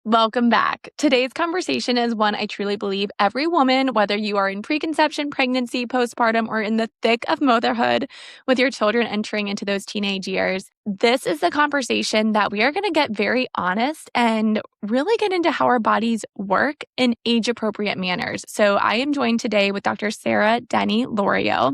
Welcome back. Today's conversation is one I truly believe every woman, whether you are in preconception, pregnancy, postpartum, or in the thick of motherhood with your children entering into those teenage years, this is the conversation that we are going to get very honest and really get into how our bodies work in age-appropriate manners. So I am joined today with Dr. Sarah Denny Lorio,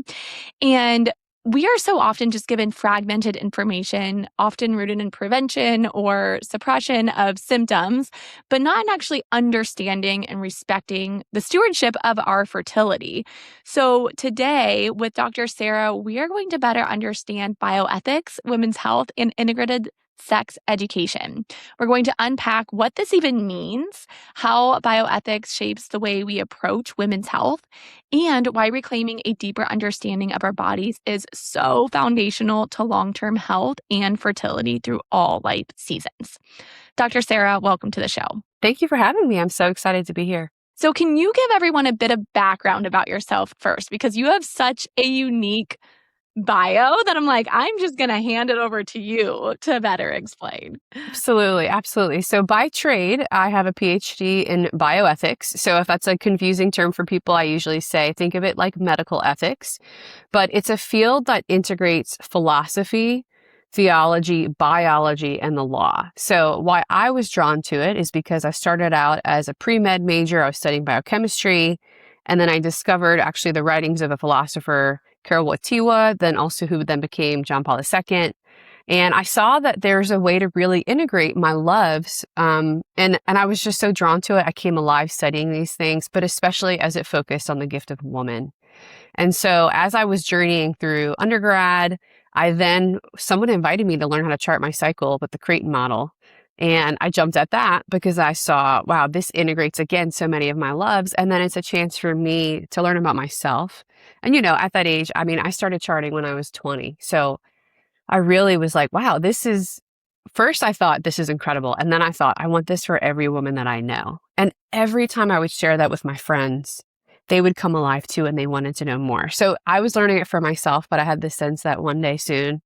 and we are so often just given fragmented information, often rooted in prevention or suppression of symptoms, but not in actually understanding and respecting the stewardship of our fertility. So today with Dr. Sarah, we are going to better understand bioethics, women's health, and integrated sex education. We're going to unpack what this even means, how bioethics shapes the way we approach women's health, and why reclaiming a deeper understanding of our bodies is so foundational to long-term health and fertility through all life seasons. Dr. Sarah, welcome to the show. Thank you for having me. I'm so excited to be here. So can you give everyone a bit of background about yourself first? Because you have such a unique bio that I'm like, I'm just going to hand it over to you to better explain. Absolutely. So by trade, I have a PhD in bioethics. So if that's a confusing term for people, I usually say, think of it like medical ethics, but it's a field that integrates philosophy, theology, biology, and the law. So why I was drawn to it is because I started out as a pre-med major. I was studying biochemistry, and then I discovered actually the writings of a philosopher, Wojtyła, then also who then became John Paul II. And I saw that there's a way to really integrate my loves. And I was just so drawn to it. I came alive studying these things, but especially as it focused on the gift of woman. And so as I was journeying through undergrad, someone invited me to learn how to chart my cycle with the Creighton model. And I jumped at that because I saw, wow, this integrates again so many of my loves. And then it's a chance for me to learn about myself. And, at that age, I started charting when I was 20. So I really was like, wow, first I thought this is incredible. And then I thought, I want this for every woman that I know. And every time I would share that with my friends, they would come alive too, and they wanted to know more. So I was learning it for myself, but I had the sense that one day soon,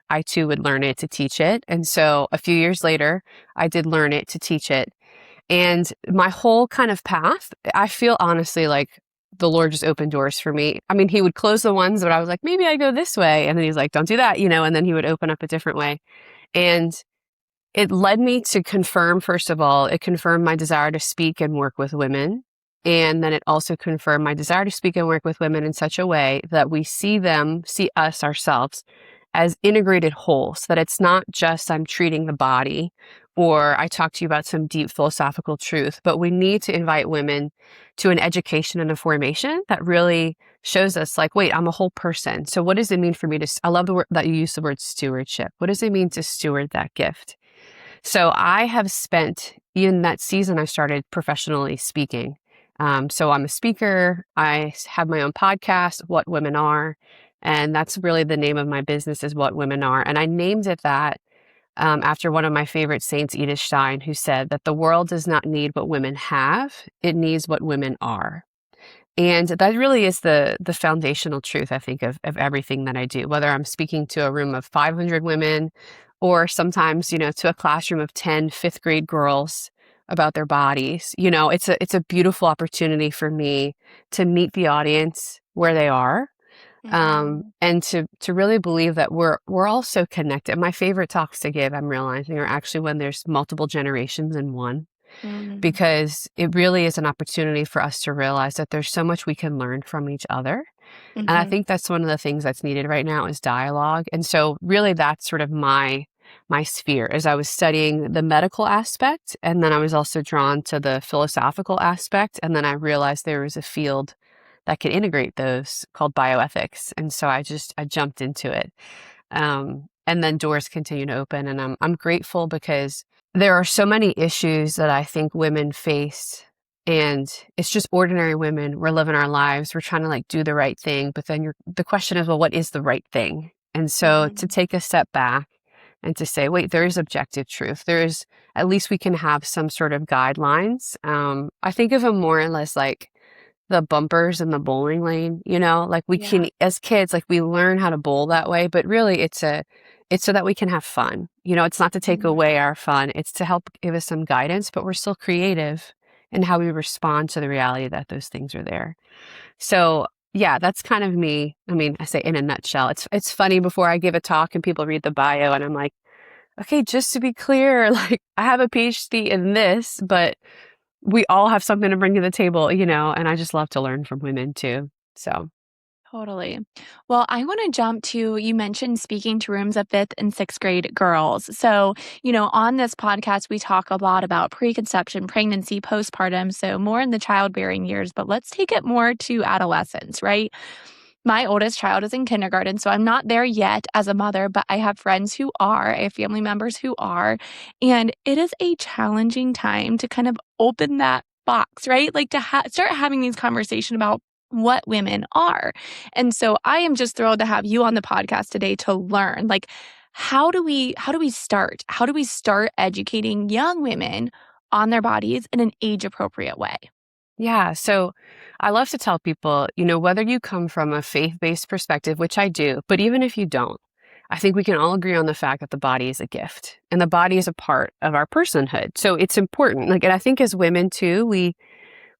I too would learn it to teach it. And so a few years later, I did learn it to teach it. And my whole kind of path, I feel honestly like the Lord just opened doors for me. He would close the ones, but I was like, maybe I go this way. And then he's like, don't do that, and then he would open up a different way. And it led me to confirm, first of all, it confirmed my desire to speak and work with women. And then it also confirmed my desire to speak and work with women in such a way that we see us ourselves as integrated wholes, that it's not just I'm treating the body or I talk to you about some deep philosophical truth, but we need to invite women to an education and a formation that really shows us like, wait, I'm a whole person. So what does it mean for me I love the word that you use the word stewardship. What does it mean to steward that gift? So I have spent, in that season, I started professionally speaking. So I'm a speaker. I have my own podcast, What Women Are. And that's really the name of my business, is What Women Are. And I named it that after one of my favorite saints, Edith Stein, who said that the world does not need what women have, it needs what women are. And that really is the foundational truth, I think, of everything that I do, whether I'm speaking to a room of 500 women or sometimes, to a classroom of 10 fifth grade girls about their bodies. It's a beautiful opportunity for me to meet the audience where they are. And to really believe that we're all so connected. My favorite talks to give, I'm realizing, are actually when there's multiple generations in one, because it really is an opportunity for us to realize that there's so much we can learn from each other. And I think that's one of the things that's needed right now is dialogue. And so really that's sort of my sphere, as I was studying the medical aspect, and then I was also drawn to the philosophical aspect, and then I realized there was a field that can integrate those called bioethics. And so I jumped into it. And then doors continue to open. And I'm grateful because there are so many issues that I think women face. And it's just ordinary women. We're living our lives. We're trying to do the right thing. But then the question is, well, what is the right thing? And so to take a step back and to say, wait, there is objective truth. At least we can have some sort of guidelines. I think of them more or less like the bumpers in the bowling lane, we can, as kids, we learn how to bowl that way, but really it's a It's so that we can have fun. It's not to take Mhm. away our fun. It's to help give us some guidance, but we're still creative in how we respond to the reality that those things are there. So yeah, that's kind of me. I mean, I say in a nutshell. It's funny before I give a talk and people read the bio and I'm like, okay, just to be clear, like I have a PhD in this, but we all have something to bring to the table, and I just love to learn from women too. So Totally. Well, I want to jump to you mentioned speaking to rooms of fifth and sixth grade girls. So, on this podcast, we talk a lot about preconception, pregnancy, postpartum. So, more in the childbearing years, but let's take it more to adolescence, right? My oldest child is in kindergarten, so I'm not there yet as a mother, but I have friends who are, I have family members who are. And it is a challenging time to kind of open that box, right? Like to start having these conversations about what women are. And so I am just thrilled to have you on the podcast today to learn like how do we start? How do we start educating young women on their bodies in an age appropriate way? yeah, so I love to tell people, whether you come from a faith-based perspective, which I do, but even if you don't, I think we can all agree on the fact that the body is a gift and the body is a part of our personhood. So it's important. Like, and I think as women too,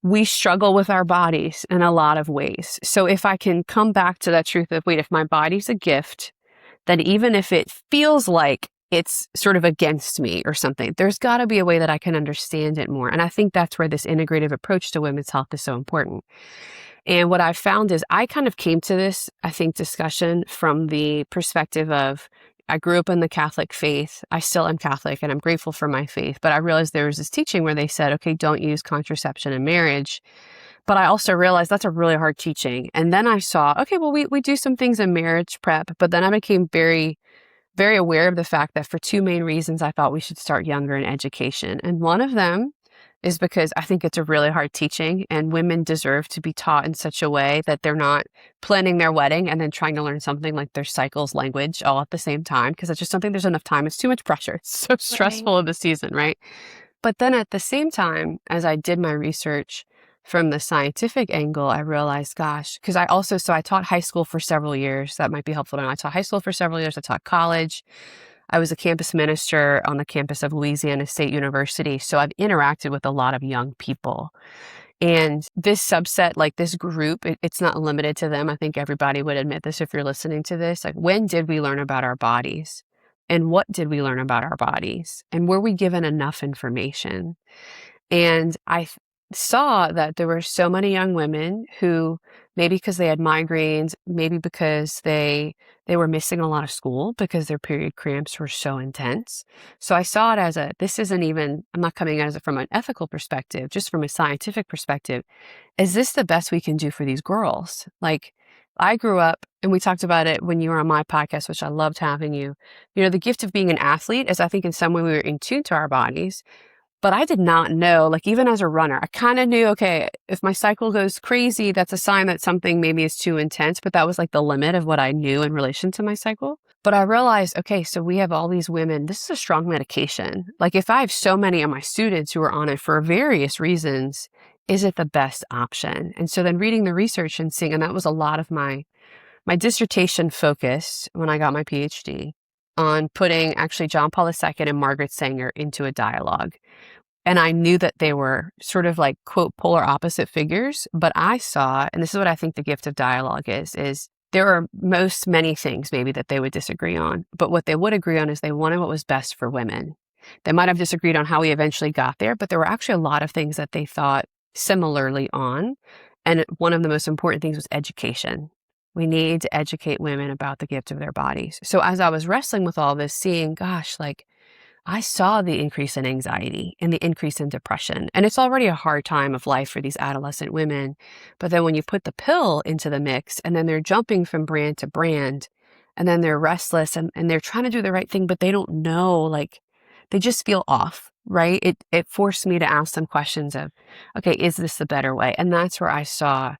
we struggle with our bodies in a lot of ways. So if I can come back to that truth of, wait, if my body's a gift, then even if it feels like it's sort of against me or something, there's got to be a way that I can understand it more. And I think that's where this integrative approach to women's health is so important. And what I've found is I kind of came to this, I think, discussion from the perspective of I grew up in the Catholic faith. I still am Catholic and I'm grateful for my faith. But I realized there was this teaching where they said, okay, don't use contraception in marriage. But I also realized that's a really hard teaching. And then I saw, okay, well, we do some things in marriage prep, but then I became very very aware of the fact that for two main reasons, I thought we should start younger in education. And one of them is because I think it's a really hard teaching and women deserve to be taught in such a way that they're not planning their wedding and then trying to learn something like their cycles language all at the same time. Because I just don't think there's enough time. It's too much pressure. It's so Right. stressful of the season, right? But then at the same time, as I did my research from the scientific angle, I realized, gosh, because so I taught high school for several years. That might be helpful to know. I taught high school for several years. I taught college. I was a campus minister on the campus of Louisiana State University. So I've interacted with a lot of young people. And this subset, like this group, it's not limited to them. I think everybody would admit this if you're listening to this. Like, when did we learn about our bodies? And what did we learn about our bodies? And were we given enough information? And saw that there were so many young women who, maybe because they had migraines, maybe because they were missing a lot of school because their period cramps were so intense. So I saw it as this isn't even, I'm not coming at it from an ethical perspective, just from a scientific perspective. Is this the best we can do for these girls? Like, I grew up, and we talked about it when you were on my podcast, which I loved having you. The gift of being an athlete is, I think, in some way we were in tune to our bodies. But I did not know, like, even as a runner, I kind of knew, okay, if my cycle goes crazy, that's a sign that something maybe is too intense. But that was like the limit of what I knew in relation to my cycle. But I realized, okay, so we have all these women. This is a strong medication. Like, if I have so many of my students who are on it for various reasons, is it the best option? And so then reading the research and seeing, and that was a lot of my dissertation focus when I got my PhD on putting actually John Paul II and Margaret Sanger into a dialogue. And I knew that they were sort of like, quote, polar opposite figures. But I saw, and this is what I think the gift of dialogue is there are many things maybe that they would disagree on. But what they would agree on is they wanted what was best for women. They might have disagreed on how we eventually got there, but there were actually a lot of things that they thought similarly on. And one of the most important things was education. We need to educate women about the gift of their bodies. So as I was wrestling with all this, seeing, gosh, like, I saw the increase in anxiety and the increase in depression. And it's already a hard time of life for these adolescent women. But then when you put the pill into the mix and then they're jumping from brand to brand and then they're restless and they're trying to do the right thing, but they don't know, like, they just feel off, right? It forced me to ask some questions of, okay, is this the better way? And that's where I saw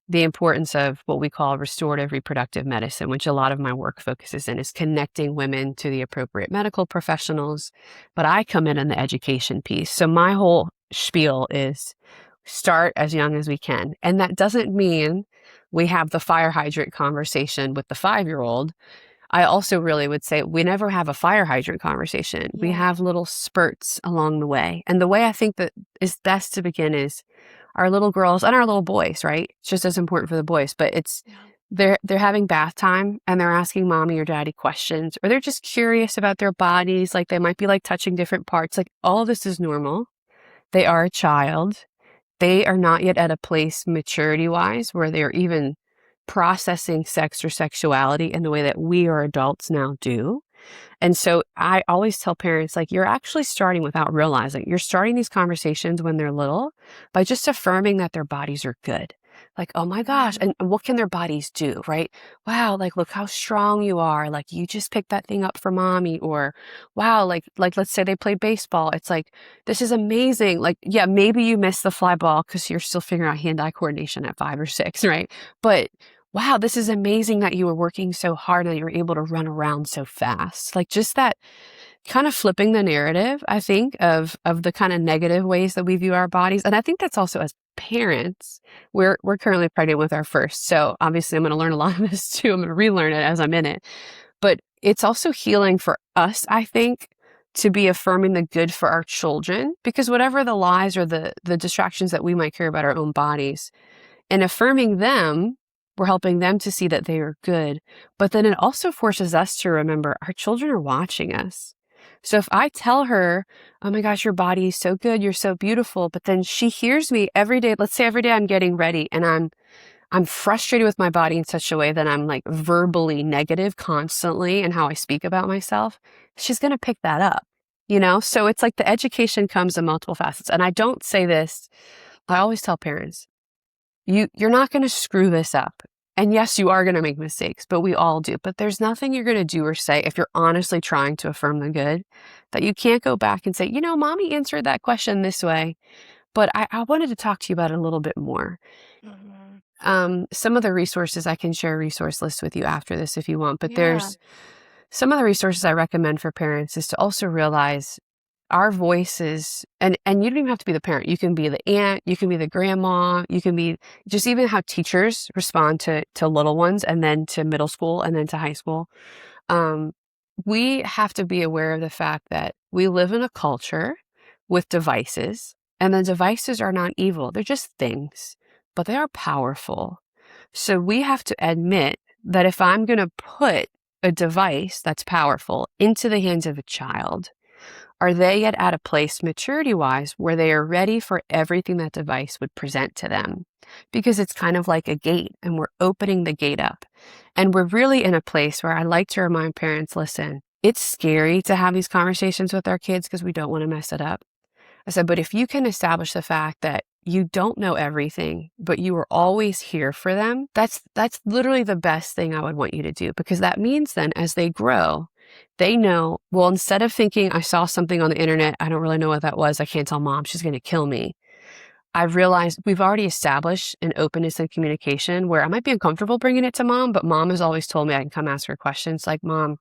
the importance of what we call restorative reproductive medicine, which a lot of my work focuses in, is connecting women to the appropriate medical professionals. But I come in the education piece. So my whole spiel is start as young as we can. And that doesn't mean we have the fire hydrant conversation with the 5-year-old. I also really would say we never have a fire hydrant conversation. We Yeah. have little spurts along the way. And the way I think that is best to begin is our little girls and our little boys, right? It's just as important for the boys, but it's Yeah. they're having bath time and they're asking mommy or daddy questions, or they're just curious about their bodies. Like they might be like touching different parts. Like all this is normal. They are a child. They are not yet at a place maturity wise where they're even processing sex or sexuality in the way that we are adults now do. And so I always tell parents, like, you're actually starting without realizing. You're starting these conversations when they're little by just affirming that their bodies are good. Like, oh my gosh. Mhm. And what can their bodies do, right? Wow, like, look how strong you are. Like, you just picked that thing up for mommy. Or, wow, like let's say they play baseball. It's like, this is amazing. Like, yeah, maybe you missed the fly ball because you're still figuring out hand-eye coordination at 5 or 6, right? But wow, this is amazing that you were working so hard and that you were able to run around so fast. Like just that kind of flipping the narrative, I think, of the kind of negative ways that we view our bodies. And I think that's also as parents, we're currently pregnant with our first. So obviously I'm going to learn a lot of this too. I'm going to relearn it as I'm in it. But it's also healing for us, I think, to be affirming the good for our children, because whatever the lies or the distractions that we might care about our own bodies, and affirming them, we're helping them to see that they are good. But then it also forces us to remember our children are watching us. So if I tell her, oh my gosh, your body is so good, you're so beautiful, but then she hears me every day, let's say every day I'm getting ready and I'm frustrated with my body in such a way that I'm like verbally negative constantly in how I speak about myself, she's going to pick that up, you know? So it's like the education comes in multiple facets. And I don't say this, I always tell parents, you're not going to screw this up. And yes, you are going to make mistakes, but we all do. But there's nothing you're going to do or say if you're honestly trying to affirm the good that you can't go back and say, you know, mommy answered that question this way, but I wanted to talk to you about it a little bit more. Mhm. Some of the resources, I can share a resource list with you after this if you want, but Yeah. there's some of the resources I recommend for parents is to also realize our voices, and you don't even have to be the parent. You can be the aunt, you can be the grandma, you can be just even how teachers respond to little ones and then to middle school and then to high school. Um, we have to be aware of the fact that we live in a culture with devices, and the devices are not evil. They're just things, but they are powerful. So we have to admit that if I'm going to put a device that's powerful into the hands of a child, are they yet at a place maturity wise where they are ready for everything that device would present to them? Because it's kind of like a gate and we're opening the gate up. And we're really in a place where I like to remind parents, listen, it's scary to have these conversations with our kids because we don't want to mess it up. I said, but if you can establish the fact that you don't know everything, but you are always here for them, that's literally the best thing I would want you to do, because that means then as they grow, they know, well, instead of thinking I saw something on the internet, I don't really know what that was, I can't tell mom, she's going to kill me. I've realized we've already established an openness and communication where I might be uncomfortable bringing it to mom, but mom has always told me I can come ask her questions like, mom,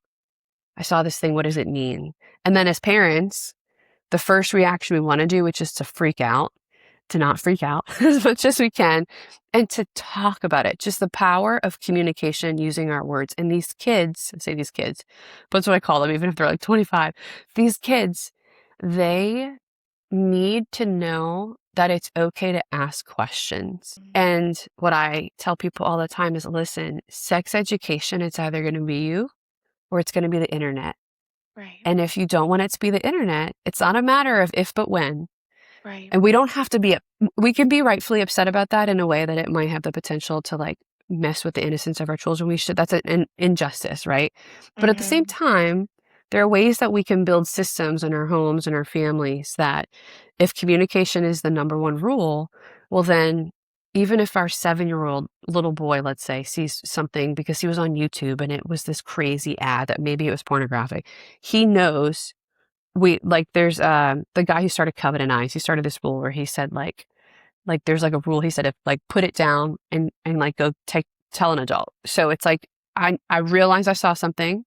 I saw this thing, what does it mean? And then as parents, the first reaction we want to do, which is to freak out, to not freak out as much as we can, and to talk about it. Just the power of communication using our words. And these kids, I say these kids, but that's what I call them, even if they're like 25, these kids, they need to know that it's okay to ask questions. And what I tell people all the time is, listen, sex education, it's either going to be you or it's going to be the internet. Right. And if you don't want it to be the internet, it's not a matter of if, but when. Right. And we don't have to be, we can be rightfully upset about that in a way that it might have the potential to like mess with the innocence of our children. That's an injustice, right? But at the same Mhm. time, there are ways that we can build systems in our homes and our families that if communication is the number one rule, well then, even if our 7-year-old little boy, let's say, sees something because he was on YouTube and it was this crazy ad that maybe it was pornographic, he knows there's the guy who started Covenant Eyes, he started this rule where he said there's like a rule, he said, if like put it down and like go tell an adult. So it's like I realized I saw something,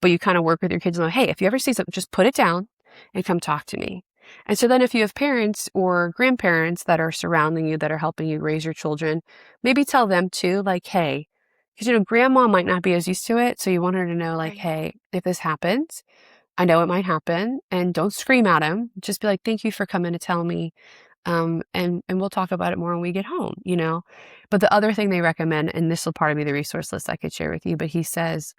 but you kind of work with your kids and like, hey, if you ever see something, just put it down and come talk to me. And so then if you have parents or grandparents that are surrounding you, that are helping you raise your children, maybe tell them too, like, hey, Because, grandma might not be as used to it. So you want her to know, like, Right. hey, if this happens, I know it might happen, and don't scream at him. Just be like, thank you for coming to tell me. And we'll talk about it more when we get home. But the other thing they recommend, and this will part of be the resource list I could share with you, but he says,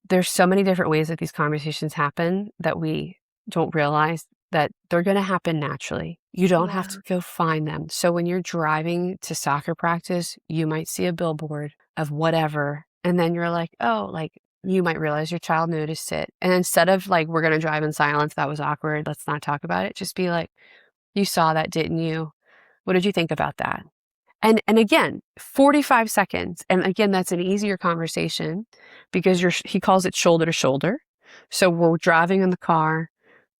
there's so many different ways that these conversations happen that we don't realize that they're going to happen naturally. You don't have Yeah. to go find them. So when you're driving to soccer practice, you might see a billboard of whatever, and then you're like, oh, like, you might realize your child noticed it. And instead of like, we're going to drive in silence, that was awkward, let's not talk about it, just be like, you saw that, didn't you? What did you think about that? And again, 45 seconds. And again, that's an easier conversation because he calls it shoulder to shoulder. So we're driving in the car.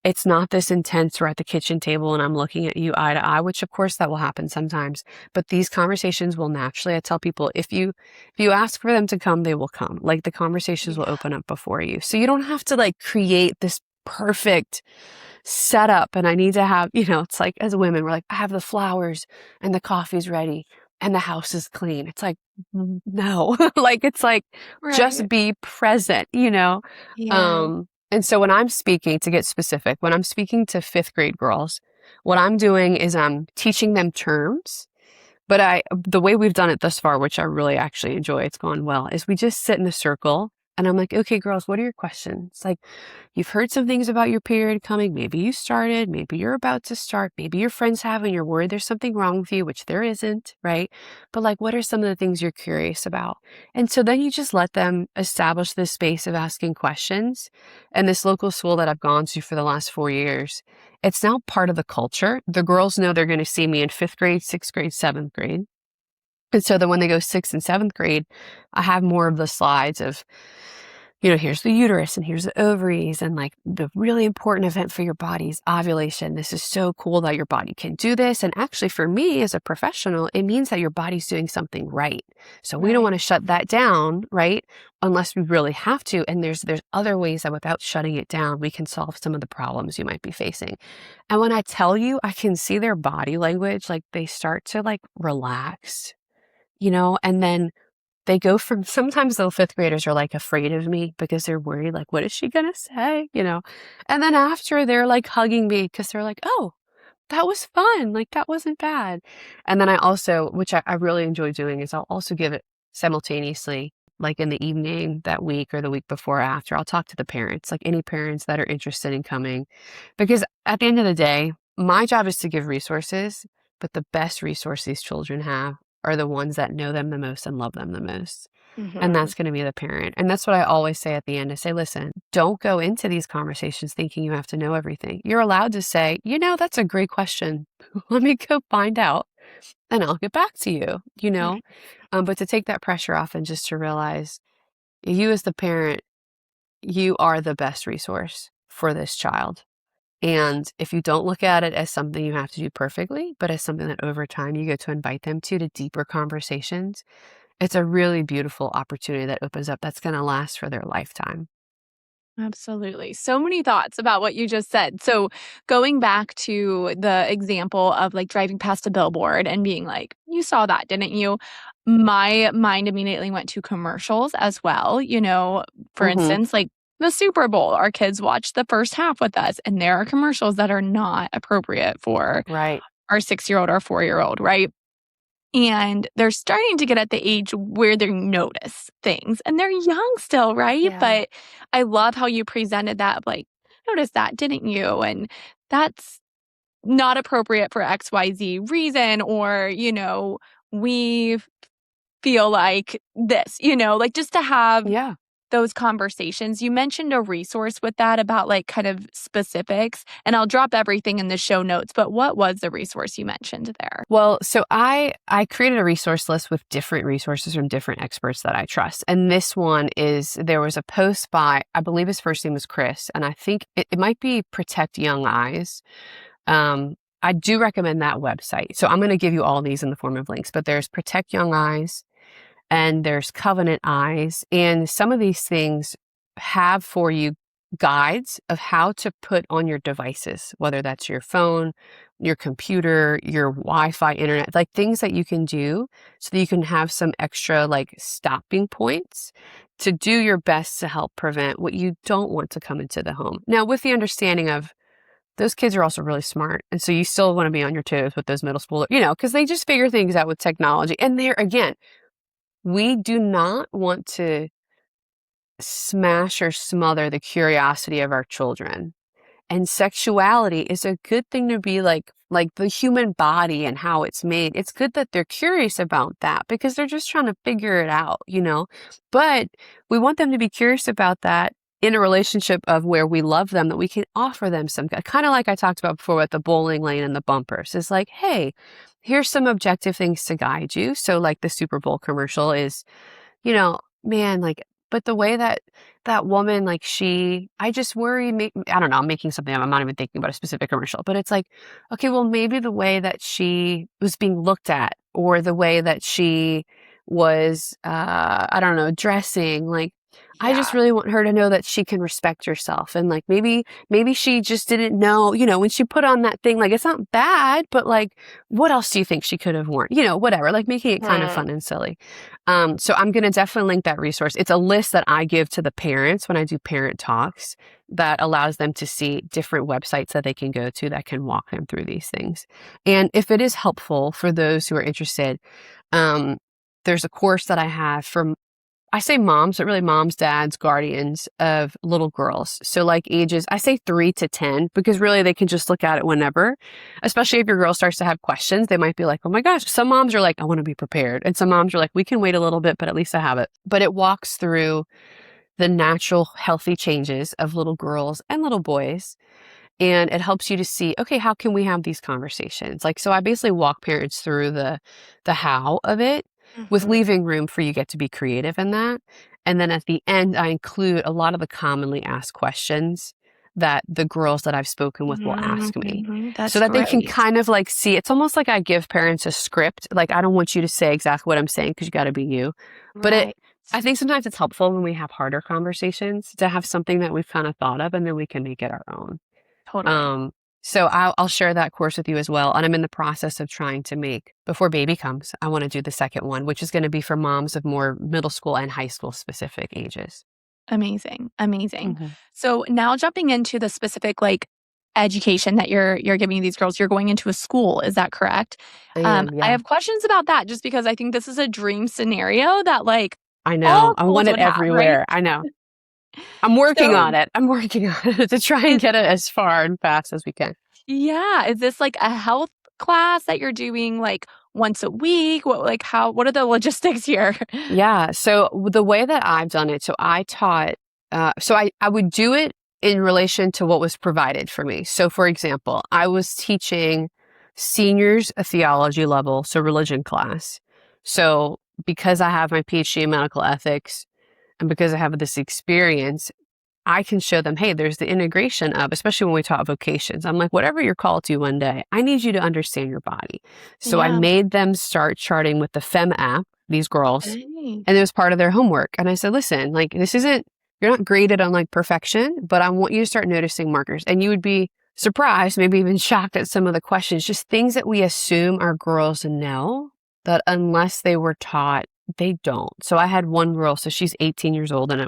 It's not this intense. We're at the kitchen table and I'm looking at you eye to eye, which of course that will happen sometimes. But these conversations will naturally, I tell people, if you ask for them to come, they will come. Like the conversations will Yeah. open up before you. So you don't have to like create this perfect setup. And I need to have, it's like as women, we're like, I have the flowers and the coffee's ready and the house is clean. It's like, no, like, it's like, just Right. be present. Yeah. And so when I'm speaking, to get specific, when I'm speaking to 5th grade girls, what I'm doing is I'm teaching them terms. But the way we've done it thus far, which I really actually enjoy, it's gone well, is we just sit in a circle and I'm like, okay, girls, what are your questions? Like, you've heard some things about your period coming. Maybe you started, maybe you're about to start, maybe your friends have and you're worried there's something wrong with you, which there isn't, right? But like, what are some of the things you're curious about? And so then you just let them establish this space of asking questions. And this local school that I've gone to for the last 4 years, it's now part of the culture. The girls know they're going to see me in 5th grade, 6th grade, 7th grade. And so then when they go 6th and 7th grade, I have more of the slides of, here's the uterus and here's the ovaries and like the really important event for your body is ovulation. This is so cool that your body can do this. And actually for me as a professional, it means that your body's doing something right. So we don't Right. want to shut that down, right? Unless we really have to. And there's other ways that without shutting it down, we can solve some of the problems you might be facing. And when I tell you, I can see their body language, like they start to like relax, and then they go from, sometimes the 5th graders are like afraid of me because they're worried, like, what is she going to say? And then after they're like hugging me because they're like, oh, that was fun. Like, that wasn't bad. And then I also, which I really enjoy doing, is I'll also give it simultaneously, like in the evening that week or the week before or after. I'll talk to the parents, like any parents that are interested in coming. Because at the end of the day, my job is to give resources, but the best resource these children have are the ones that know them the most and love them the most. And Hmm. that's going to be the parent. And that's what I always say at the end. I say, listen, don't go into these conversations thinking you have to know everything. You're allowed to say, that's a great question. Let me go find out and I'll get back to you. Right. But to take that pressure off and just to realize you as the parent, you are the best resource for this child. And if you don't look at it as something you have to do perfectly, but as something that over time you get to invite them to deeper conversations, it's a really beautiful opportunity that opens up that's going to last for their lifetime. Absolutely. So many thoughts about what you just said. So, going back to the example of like driving past a billboard and being like, you saw that, didn't you? My mind immediately went to commercials as well. For Hmm. instance, like the Super Bowl, our kids watch the first half with us, and there are commercials that are not appropriate for Right. our 6-year-old or 4-year-old, right? And they're starting to get at the age where they notice things, and they're young still, right? Yeah. But I love how you presented that, like, "Notice that, didn't you?" And that's not appropriate for XYZ reason, or, we feel like this, like, just to have Yeah. those conversations. You mentioned a resource with that about, like, kind of specifics, and I'll drop everything in the show notes, but what was the resource you mentioned there? Well, so I created a resource list with different resources from different experts that I trust. And this one there was a post by, I believe his first name was Chris, and I think it might be Protect Young Eyes. I do recommend that website. So I'm going to give you all these in the form of links, but there's Protect Young Eyes and there's Covenant Eyes. And some of these things have for you guides of how to put on your devices, whether that's your phone, your computer, your Wi-Fi, internet, like things that you can do so that you can have some extra like stopping points to do your best to help prevent what you don't want to come into the home. Now, with the understanding of those kids are also really smart. And so you still want to be on your toes with those middle school, because they just figure things out with technology. And there again, we do not want to smash or smother the curiosity of our children. And sexuality is a good thing to be like the human body and how it's made. It's good that they're curious about that because they're just trying to figure it out, But we want them to be curious about that in a relationship of where we love them, that we can offer them some kind of like I talked about before with the bowling lane and the bumpers. It's like, hey, here's some objective things to guide you. So like the Super Bowl commercial is, man, like, but the way that woman, like I just worry, I don't know, I'm making something up. I'm not even thinking about a specific commercial, but it's like, okay, well, maybe the way that she was being looked at or the way that she was, I don't know, dressing, like, I just Yeah. really want her to know that she can respect herself. And like, maybe she just didn't know, when she put on that thing, like, it's not bad, but like, what else do you think she could have worn? Whatever, like making it kind of fun and silly. So I'm going to definitely link that resource. It's a list that I give to the parents when I do parent talks that allows them to see different websites that they can go to that can walk them through these things. And if it is helpful for those who are interested, there's a course that I have for, I say moms, but really moms, dads, guardians of little girls. So like ages, I say 3 to 10, because really they can just look at it whenever, especially if your girl starts to have questions. They might be like, oh my gosh, some moms are like, I want to be prepared. And some moms are like, we can wait a little bit, but at least I have it. But it walks through the natural, healthy changes of little girls and little boys. And it helps you to see, okay, how can we have these conversations? Like, so I basically walk parents through the how of it, with Mhm. leaving room for you get to be creative in that. And then at the end, I include a lot of the commonly asked questions that the girls that I've spoken with will ask me, Mhm. so That's that they can great. kind of like see. It's almost like I give parents a script. Like, I don't want you to say exactly what I'm saying because you got to be you. But Right. I think sometimes it's helpful when we have harder conversations to have something that we've kind of thought of and then we can make it our own. Totally. Um, so I'll share that course with you as well. And I'm in the process of trying to make, before baby comes, I want to do the second one, which is going to be for moms of more middle school and high school specific ages. Amazing. Amazing. Mhm. So now jumping into the specific like education that you're giving these girls, you're going into a school, is that correct? I am, I yeah. have questions about that just because I think this is a dream scenario that like I know. all I schools want it would have, right? everywhere. I know. I'm working So on it. I'm working on it to try and is get it as far and fast as we can. yeah, is this like a health class that you're doing like once a week? What are the logistics here? Yeah. So the way that I've done it, so I taught, so I would do it in relation to what was provided for me. So for example, I was teaching seniors a theology level, so religion class. So because I have my PhD in medical ethics and because I have this experience, I can show them, hey, there's the integration of, especially when we talk vocations. I'm like, whatever you're called to one day, I need you to understand your body. So I Yeah. made them start charting with the Fem app, these girls, Okay. and it was part of their homework. And I said, listen, like, this isn't, you're not graded on like perfection, but I want you to start noticing markers. And you would be surprised, maybe even shocked at some of the questions, just things that we assume our girls know that unless they were taught, they don't. So I had one girl, so she's 18 years old, and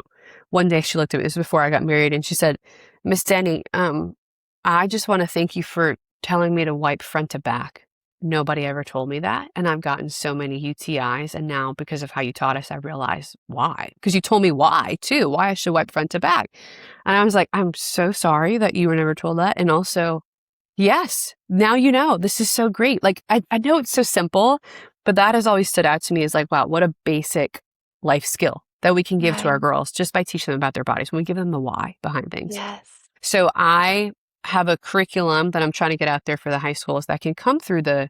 one day she looked at me, this was before I got married, and she said, Miss Denny, I just want to thank you for telling me to wipe front to back. Nobody ever told me that. And I've gotten so many UTIs. And now, because of how you taught us, I realize why. Because you told me why, too, why I should wipe front to back. And I was like, I'm so sorry that you were never told that. And also, yes, now you know. This is so great. Like, I know it's so simple, but that has always stood out to me as like, wow, what a basic life skill that we can give to our Right. girls just by teaching them about their bodies when we give them the why behind things. Yes. So I have a curriculum that I'm trying to get out there for the high schools that can come through the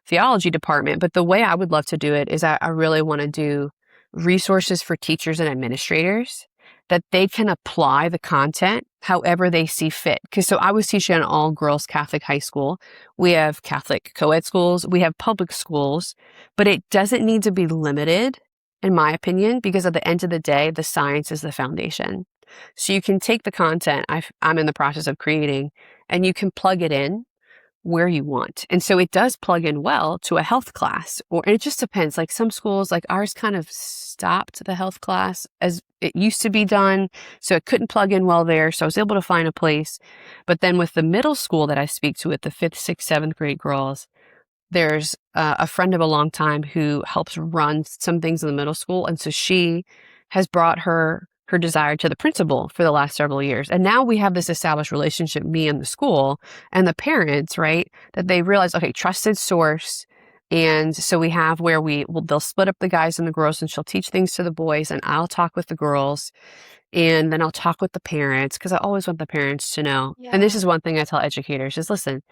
theology department. But the way I would love to do it is I really want to do resources for teachers and administrators that they can apply the content however they see fit. Because so I was teaching an all girls Catholic high school. We have Catholic co-ed schools, we have public schools, but it doesn't need to be limited, in my opinion, because at the end of the day, the science is the foundation. So you can take the content I'm in the process of creating and you can plug it in where you want. And so it does plug in well to a health class, or and it just depends. Like some schools, like ours kind of stopped the health class as it used to be done. So it couldn't plug in well there. So I was able to find a place. But then with the middle school that I speak to with the 5th, 6th, 7th grade girls, there's a friend of a long time who helps run some things in the middle school. And so she has brought her desire to the principal for the last several years. And now we have this established relationship, me and the school and the parents, right? That they realize, okay, trusted source. And so we have where they'll split up the guys and the girls and she'll teach things to the boys and I'll talk with the girls and then I'll talk with the parents because I always want the parents to know. And this Yeah. is one thing I tell educators is listen,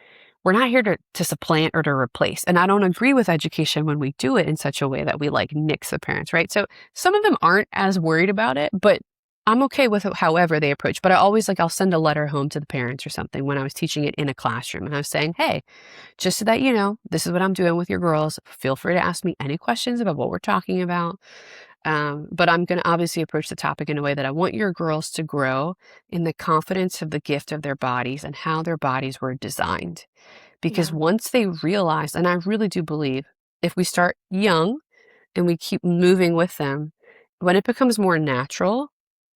we're not here to supplant or to replace. And I don't agree with education when we do it in such a way that we like nix the parents, right? So some of them aren't as worried about it, but I'm okay with it however they approach. But I always I'll send a letter home to the parents or something when I was teaching it in a classroom. And I was saying, hey, just so that you know, this is what I'm doing with your girls. Feel free to ask me any questions about what we're talking about. But I'm going to obviously approach the topic in a way that I want your girls to grow in the confidence of the gift of their bodies and how their bodies were designed. Because Yeah. once they realize, and I really do believe, if we start young and we keep moving with them, when it becomes more natural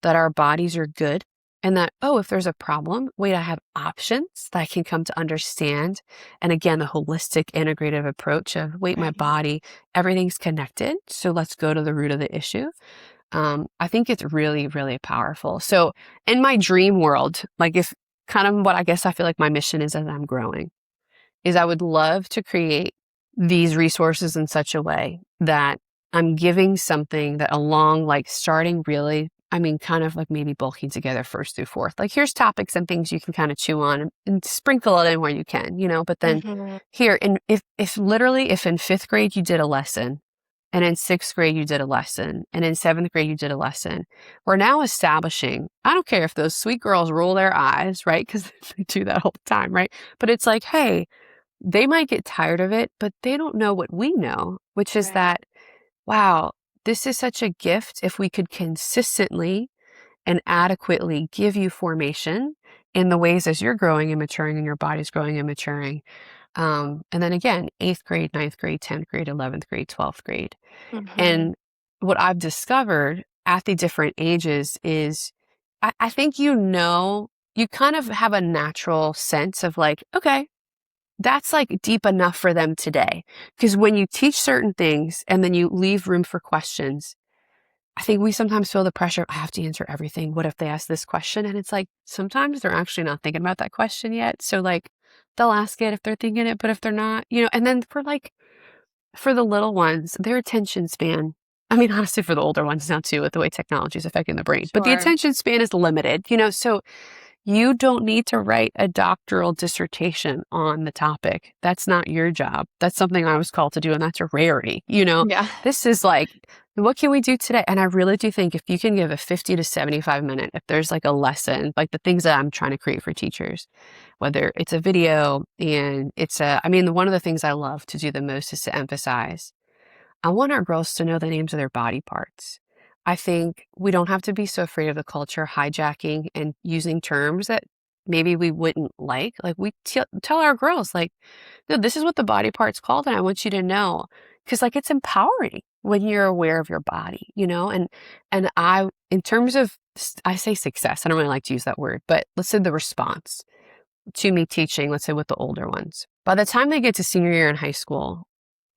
that our bodies are good and that, oh, if there's a problem, wait, I have options that I can come to understand. And again, the holistic integrative approach of, wait, my Right. body, everything's connected. So let's go to the root of the issue. I think it's really, really powerful. So in my dream world, like if kind of what I guess I feel like my mission is as I'm growing, is I would love to create these resources in such a way that I'm giving something that along like starting really, I mean, kind of like maybe bulking together 1st through 4th. Like here's topics and things you can kind of chew on and sprinkle it in where you can, but then Mhm. here, and if literally, if in 5th grade you did a lesson, and in 6th grade you did a lesson, and in 7th grade you did a lesson, we're now establishing, I don't care if those sweet girls roll their eyes, right? Because they do that all the time, right? But it's like, hey, they might get tired of it, but they don't know what we know, which is Right. that, wow, this is such a gift if we could consistently and adequately give you formation in the ways as you're growing and maturing and your body's growing and maturing. And then again, 8th grade, 9th grade, 10th grade, 11th grade, 12th grade. Mhm. And what I've discovered at the different ages is I think, you kind of have a natural sense of like, okay, that's like deep enough for them today. Because when you teach certain things and then you leave room for questions, I think we sometimes feel the pressure, I have to answer everything. What if they ask this question? And it's like, sometimes they're actually not thinking about that question yet. So like they'll ask it if they're thinking it, but if they're not, and then for the little ones, their attention span, I mean, honestly, for the older ones now too, with the way technology is affecting the brain, but the Sure. attention span is limited, so you don't need to write a doctoral dissertation on the topic. That's not your job. That's something I was called to do, and that's a rarity. Yeah. This is like, what can we do today? And I really do think if you can give a 50 to 75 minute, if there's like a lesson, like the things that I'm trying to create for teachers, whether it's a video and one of the things I love to do the most is to emphasize, I want our girls to know the names of their body parts. I think we don't have to be so afraid of the culture hijacking and using terms that maybe we wouldn't like. Like we tell our girls, like, no, this is what the body part's called, and I want you to know, because like it's empowering when you're aware of your body, and in terms of, I say success. I don't really like to use that word, but let's say the response to me teaching, let's say with the older ones, by the time they get to senior year in high school,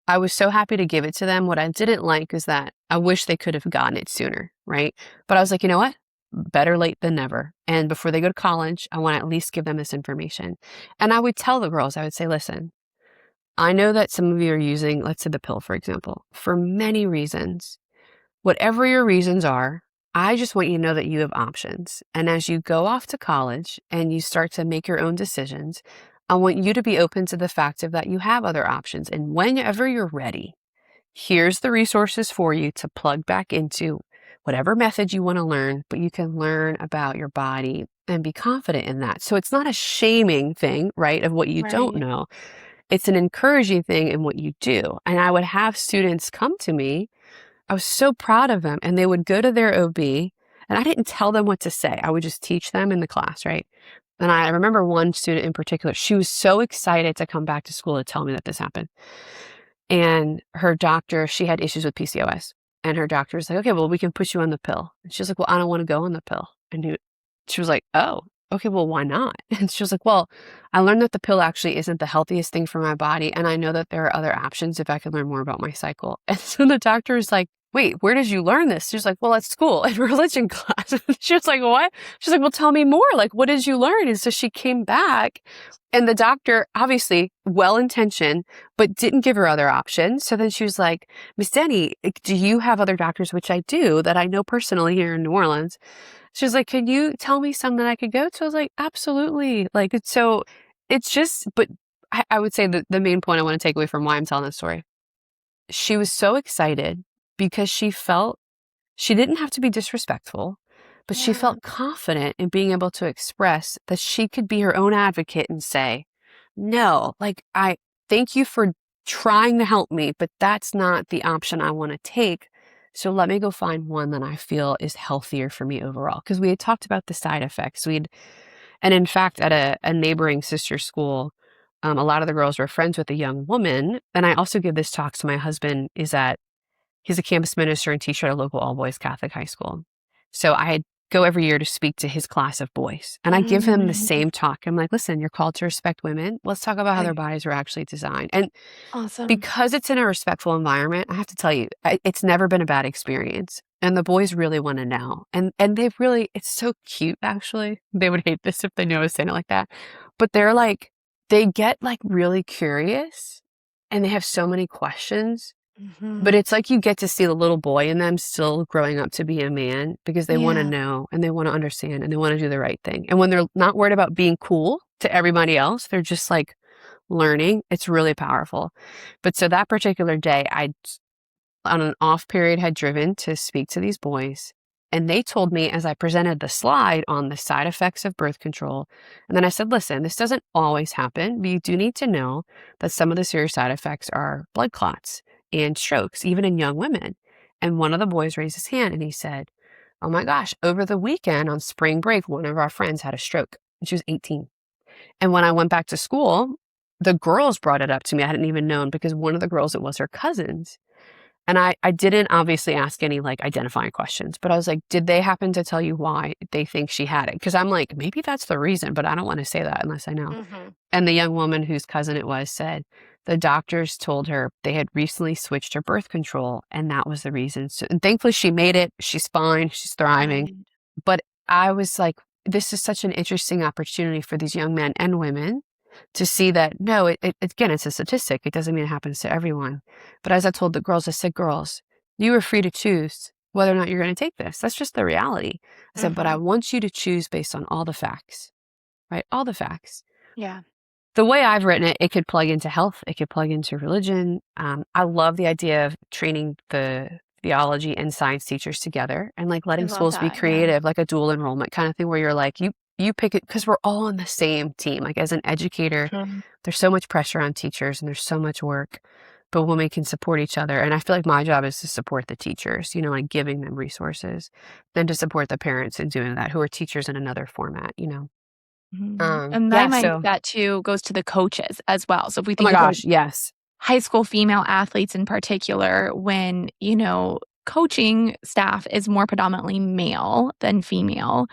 I was so happy to give it to them. What I didn't like is that I wish they could have gotten it sooner, right? But I was like, you know what? Better late than never. And before they go to college, I want to at least give them this information. And I would tell the girls, I would say, listen, I know that some of you are using, let's say the pill, for example, for many reasons. Whatever your reasons are, I just want you to know that you have options. And as you go off to college and you start to make your own decisions, I want you to be open to the fact of that you have other options. And whenever you're ready, here's the resources for you to plug back into whatever method you want to learn, but you can learn about your body and be confident in that. So it's not a shaming thing, right, of what you don't Right. know. It's an encouraging thing in what you do. And I would have students come to me. I was so proud of them. And they would go to their OB And I didn't tell them what to say. I would just teach them in the class, right? And I remember one student in particular, she was so excited to come back to school to tell me that this happened. And her doctor, she had issues with PCOS. And her doctor was like, okay, well, we can put you on the pill. And she was like, well, I don't want to go on the pill. She was like, oh, okay, well, why not? And she was like, well, I learned that the pill actually isn't the healthiest thing for my body. And I know that there are other options if I could learn more about my cycle. And so the doctor was like, wait, where did you learn this? She was like, well, at school in religion class. She was like, what? She's like, well, tell me more. Like, what did you learn? And so she came back and the doctor, obviously well-intentioned, but didn't give her other options. So then she was like, Miss Denny, do you have other doctors, which I do, that I know personally here in New Orleans? She was like, can you tell me some that I could go to? I was like, absolutely. Like, so it's just, but I would say that the main point I want to take away from why I'm telling this story, she was so excited because she felt she didn't have to be disrespectful, but she Yeah. felt confident in being able to express that she could be her own advocate and say, no, like, I thank you for trying to help me, but that's not the option I want to take. So let me go find one that I feel is healthier for me overall. Because we had talked about the side effects. And in fact, at a neighboring sister school, a lot of the girls were friends with a young woman. And I also give this talk to my husband, he's a campus minister and teacher at a local all boys Catholic high school. So I go every year to speak to his class of boys. And I give him the Mm, same talk. I'm like, listen, you're called to respect women. Let's talk about how their right. bodies are actually designed. And Awesome. because it's in a respectful environment, I have to tell you, it's never been a bad experience. And the boys really want to know. And they really, it's so cute, actually. They would hate this if they knew I was saying it like that. But they're like, they get like really curious and they have so many questions. But Mhm. it's like you get to see the little boy in them still growing up to be a man because they want to Yeah. know and they want to understand and they want to do the right thing. And when they're not worried about being cool to everybody else, they're just like learning. It's really powerful. But so that particular day, on an off period, had driven to speak to these boys. And they told me as I presented the slide on the side effects of birth control. And then I said, listen, this doesn't always happen, but you do need to know that some of the serious side effects are blood clots and strokes, even in young women. And one of the boys raised his hand and he said, oh my gosh, over the weekend on spring break, one of our friends had a stroke. And she was 18. And when I went back to school, the girls brought it up to me. I hadn't even known because one of the girls, it was her cousins. And I didn't obviously ask any like identifying questions, but I was like, did they happen to tell you why they think she had it? Because I'm like, maybe that's the reason, but I don't want to say that unless I know. Mhm. And the young woman whose cousin it was said the doctors told her they had recently switched her birth control and that was the reason. So, and thankfully she made it. She's fine. She's thriving. Good. But I was like, this is such an interesting opportunity for these young men and women to see that, no, again, it's a statistic. It doesn't mean it happens to everyone. But as I told the girls, I said, girls, you are free to choose whether or not you're going to take this. That's just the reality. I said, but I Mhm. want you to choose based on all the facts, right? All the facts. Yeah. The way I've written it, it could plug into health. It could plug into religion. I love the idea of training the theology and science teachers together and like I letting love schools be that. Yeah. creative, like a dual enrollment kind of thing where you're like, you pick it because we're all on the same team. Like as an educator, Mhm. there's so much pressure on teachers and there's so much work, but women can support each other. And I feel like my job is to support the teachers, like giving them resources, then to support the parents in doing that who are teachers in another format. Mhm. And my Yeah. mind So, that too goes to the coaches as well. So if we oh my think about gosh, yes. high school female athletes in particular, when, coaching staff is more predominantly male than female.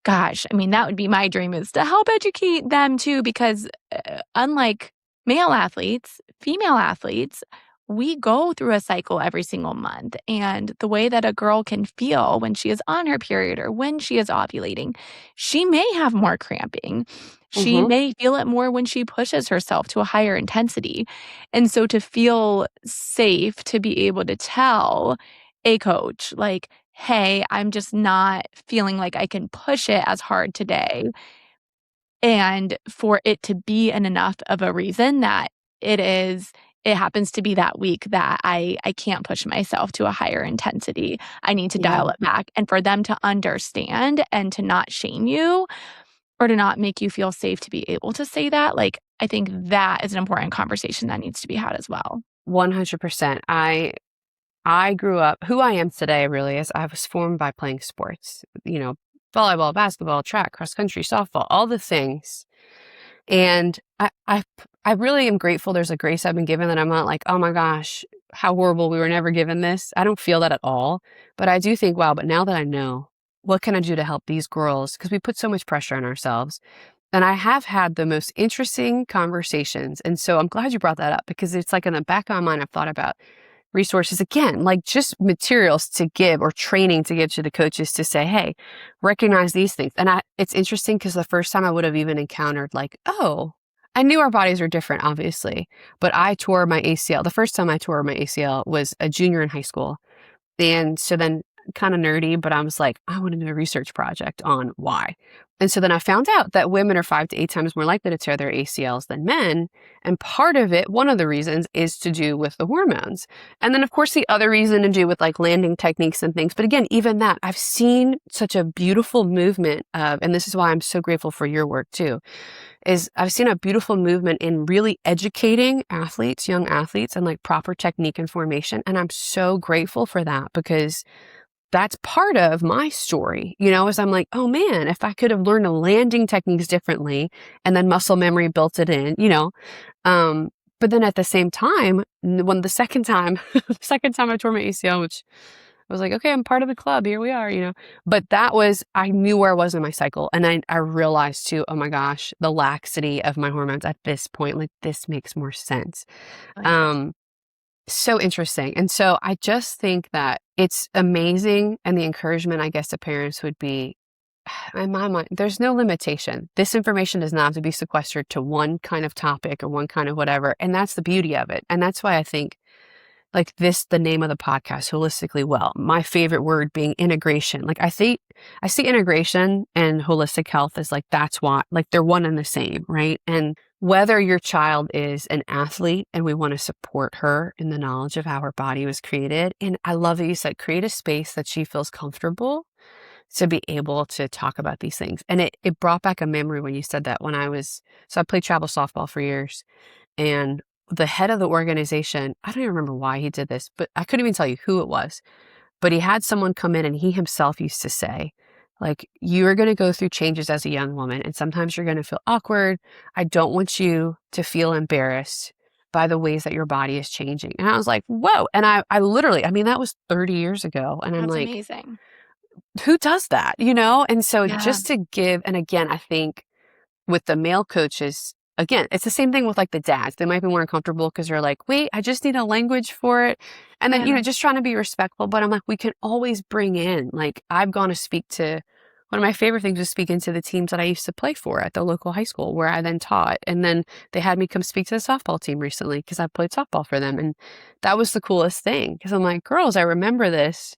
Gosh, I mean, that would be my dream is to help educate them too, because unlike male athletes, female athletes, we go through a cycle every single month. And the way that a girl can feel when she is on her period or when she is ovulating, she may have more cramping. She Hmm. may feel it more when she pushes herself to a higher intensity. And so to feel safe to be able to tell a coach, like, hey, I'm just not feeling like I can push it as hard today. And for it to be an enough of a reason that it happens to be that week that I can't push myself to a higher intensity. I need to Yeah. dial it back. And for them to understand and to not shame you or to not make you feel safe to be able to say that, like, I think that is an important conversation that needs to be had as well. 100%. I grew up, who I am today really is I was formed by playing sports, volleyball, basketball, track, cross country, softball, all the things. And I really am grateful there's a grace I've been given that I'm not like, oh my gosh, how horrible, we were never given this. I don't feel that at all. But I do think, wow, but now that I know, what can I do to help these girls? Because we put so much pressure on ourselves. And I have had the most interesting conversations. And so I'm glad you brought that up, because it's like in the back of my mind, I've thought about resources again, like just materials to give or training to give to the coaches to say, hey, recognize these things. And it's interesting because the first time I would have even encountered like, oh, I knew our bodies are different, obviously, but I tore my ACL. The first time I tore my ACL was a junior in high school. And so then, kind of nerdy, but I was like, I want to do a research project on why. And so then I found out that women are 5 to 8 times more likely to tear their ACLs than men. And part of it, one of the reasons, is to do with the hormones. And then, of course, the other reason to do with like landing techniques and things. But again, even that, I've seen such a beautiful movement of, and this is why I'm so grateful for your work too, is I've seen a beautiful movement in really educating athletes, young athletes, and like proper technique and formation. And I'm so grateful for that, because that's part of my story, is I'm like, oh man, if I could have learned the landing techniques differently and then muscle memory built it in. But then at the same time, when the second time, I tore my ACL, which I was like, okay, I'm part of the club. Here we are. But I knew where I was in my cycle. And I realized too, oh my gosh, the laxity of my hormones at this point, like this makes more sense. Oh, yeah. So interesting. And so I just think that it's amazing. And the encouragement, I guess, to parents would be, in my mind, there's no limitation. This information does not have to be sequestered to one kind of topic or one kind of whatever. And that's the beauty of it. And that's why I think like the name of the podcast, Holistically Well, my favorite word being integration. Like I see integration and holistic health as like, that's why, like they're one and the same, right? And whether your child is an athlete and we want to support her in the knowledge of how her body was created. And I love that you said, create a space that she feels comfortable to be able to talk about these things. And it brought back a memory when you said that so I played travel softball for years, and the head of the organization, I don't even remember why he did this, but I couldn't even tell you who it was, but he had someone come in and he himself used to say, like, you are going to go through changes as a young woman and sometimes you're going to feel awkward. I don't want you to feel embarrassed by the ways that your body is changing. And I was like, whoa. And I literally, that was 30 years ago. And I'm That's like, amazing. who does that? And so Yeah. just to give, and again, I think with the male coaches, again, it's the same thing with like the dads. They might be more uncomfortable because they're like, wait, I just need a language for it. And then, Yeah. just trying to be respectful. But I'm like, we can always bring in, like, I've gone to speak to, one of my favorite things was speaking to the teams that I used to play for at the local high school where I then taught. And then they had me come speak to the softball team recently because I played softball for them. And that was the coolest thing because I'm like, girls, I remember this.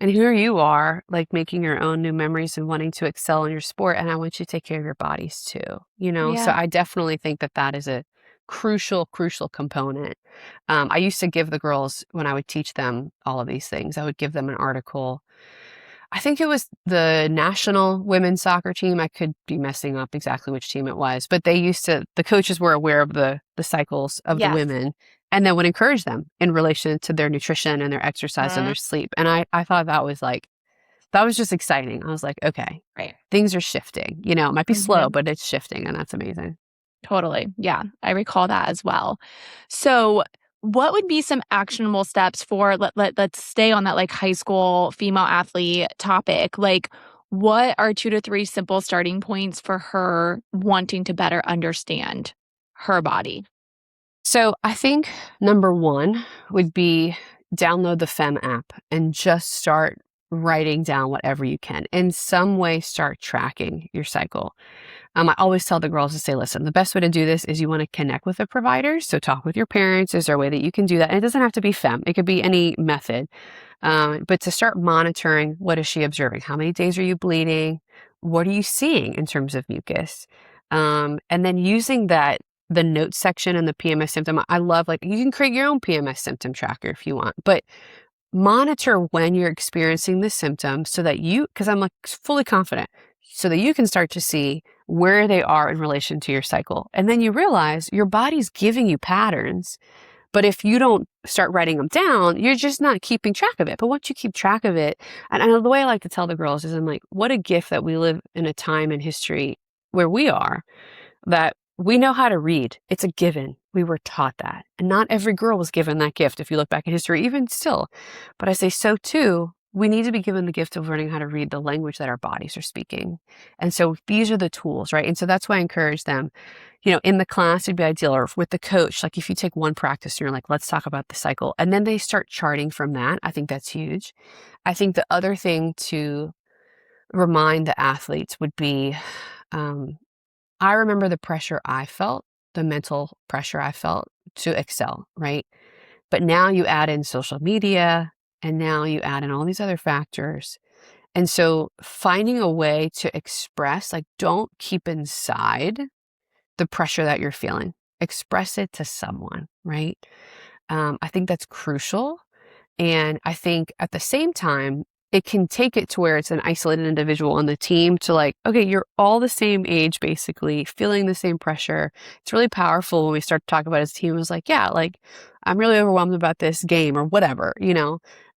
And here you are, like making your own new memories and wanting to excel in your sport. And I want you to take care of your bodies too. So Yeah. I definitely think that is a crucial, crucial component. I used to give the girls, when I would teach them all of these things, I would give them an article. I think it was the national women's soccer team. I could be messing up exactly which team it was, but the coaches were aware of the cycles of the Yes. women and then would encourage them in relation to their nutrition and their exercise and their sleep. And I thought that was just exciting. I was like, okay, Right. things are shifting. It might be slow, Mhm. but it's shifting and that's amazing. Totally. Yeah, I recall that as well. So, what would be some actionable steps for let's stay on that like high school female athlete topic. Like what are 2 to 3 simple starting points for her wanting to better understand her body? So I think number one would be download the Fem app and just start writing down whatever you can. In some way, start tracking your cycle. I always tell the girls to say, listen, the best way to do this is you want to connect with a provider. So talk with your parents. Is there a way that you can do that? And it doesn't have to be Fem. It could be any method. But to start monitoring, what is she observing? How many days are you bleeding? What are you seeing in terms of mucus? And then using the notes section and the PMS symptom. I love, like, you can create your own PMS symptom tracker if you want, but monitor when you're experiencing the symptoms so that because I'm like fully confident, so that you can start to see where they are in relation to your cycle. And then you realize your body's giving you patterns, But if you don't start writing them down, you're just not keeping track of it. But once you keep track of it, and the way I like to tell the girls is I'm like, what a gift that we live in a time in history where we are, that we know how to read. It's a given. We were taught that. And not every girl was given that gift if you look back in history, even still. But I say so too, we need to be given the gift of learning how to read the language that our bodies are speaking. And so these are the tools, right? And so that's why I encourage them, in the class, it'd be ideal, or with the coach, like if you take one practice and you're like, let's talk about the cycle, and then they start charting from that, I think that's huge. I think the other thing to remind the athletes would be, I remember the pressure I felt, the mental pressure I felt to excel, right? But now you add in social media, and now you add in all these other factors. And so finding a way to express, like, don't keep inside the pressure that you're feeling. Express it to someone, right? I think that's crucial. And I think at the same time, it can take it to where it's an isolated individual on the team to like, okay, you're all the same age, basically, feeling the same pressure. It's really powerful when we start to talk about it as a team. It was like, yeah, like I'm really overwhelmed about this game or whatever,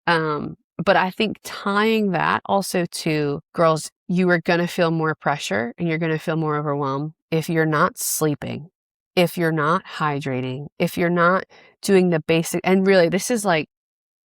But I think tying that also to girls, you are going to feel more pressure and you're going to feel more overwhelmed if you're not sleeping, if you're not hydrating, if you're not doing the basic. And really, this is like,